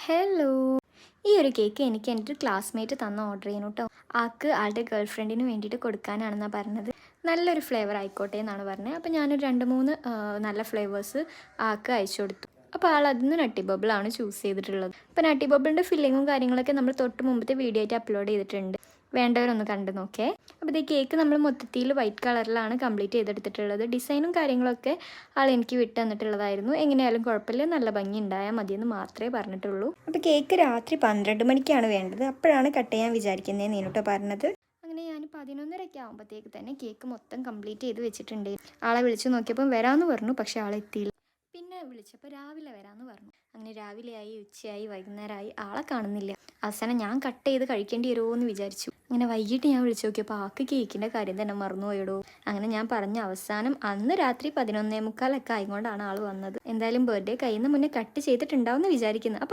Hello. ഈ ഒരു cake എനിക്ക് എൻ്റെ ഒരു ക്ലാസ്മേറ്റ് തന്ന ഓർഡർ ചെയ്യുന്നു കേട്ടോ. ആൾക്ക് ആളുടെ ഗേൾ ഫ്രണ്ടിന് വേണ്ടിയിട്ട് കൊടുക്കാനാണെന്നാണ് പറഞ്ഞത്. നല്ലൊരു ഫ്ലേവർ ആയിക്കോട്ടെ എന്നാണ് പറഞ്ഞത്. അപ്പോൾ ഞാനൊരു 2-3 നല്ല ഫ്ലേവേഴ്സ് ആൾക്ക് അയച്ചു കൊടുത്തു. അപ്പോൾ ആൾ അതിൽ നിന്ന് നട്ടി ബബിളാണ് ചൂസ് ചെയ്തിട്ടുള്ളത്. അപ്പോൾ നട്ടി ബബിളിൻ്റെ ഫില്ലിങ്ങും കാര്യങ്ങളൊക്കെ നമ്മൾ തൊട്ട് മുമ്പത്തെ വീഡിയോ ആയിട്ട് അപ്ലോഡ് ചെയ്തിട്ടുണ്ട്. വേണ്ടവരൊന്ന് കണ്ടു നോക്കേ. അപ്പോൾ ഈ കേക്ക് നമ്മൾ മൊത്തത്തിൽ വൈറ്റ് കളറിലാണ് കംപ്ലീറ്റ് ചെയ്തെടുത്തിട്ടുള്ളത്. ഡിസൈനും കാര്യങ്ങളൊക്കെ ആൾ എനിക്ക് വിട്ട് തന്നിട്ടുള്ളതായിരുന്നു. എങ്ങനെയായാലും കുഴപ്പമില്ല, നല്ല ഭംഗി ഉണ്ടായാൽ മതിയെന്ന് മാത്രമേ പറഞ്ഞിട്ടുള്ളൂ. അപ്പോൾ കേക്ക് രാത്രി 12 മണിക്കാണ് വേണ്ടത്. അപ്പോഴാണ് കട്ട് ചെയ്യാൻ വിചാരിക്കുന്നതെന്ന് കേട്ടോ പറഞ്ഞത്. അങ്ങനെ ഞാൻ 11:30 ആകുമ്പോഴത്തേക്ക് തന്നെ കേക്ക് മൊത്തം കംപ്ലീറ്റ് ചെയ്ത് വെച്ചിട്ടുണ്ട്. ആളെ വിളിച്ച് നോക്കിയപ്പം വരാമെന്ന് പറഞ്ഞു, പക്ഷേ ആളെത്തിയില്ല. പിന്നെ വിളിച്ചപ്പോൾ രാവിലെ വരാമെന്ന് പറഞ്ഞു. അങ്ങനെ രാവിലെയായി, ഉച്ചയായി, വൈകുന്നേരമായി, ആളെ കാണുന്നില്ല. അവസാനം ഞാൻ കട്ട് ചെയ്ത് കഴിക്കേണ്ടി വരുമോ എന്ന് വിചാരിച്ചു. അങ്ങനെ വൈകിട്ട് ഞാൻ വിളിച്ചു നോക്കിയപ്പോൾ ആൾക്ക് കേക്കിൻ്റെ കാര്യം തന്നെ മറന്നുപോയിടോ. അങ്ങനെ ഞാൻ പറഞ്ഞ അവസാനം അന്ന് രാത്രി 11:45 ആയിക്കൊണ്ടാണ് ആൾ വന്നത്. എന്തായാലും ബർത്ത്ഡേ കഴിയുന്ന മുന്നേ കട്ട് ചെയ്തിട്ടുണ്ടാവും എന്ന് വിചാരിക്കുന്നു. അപ്പോൾ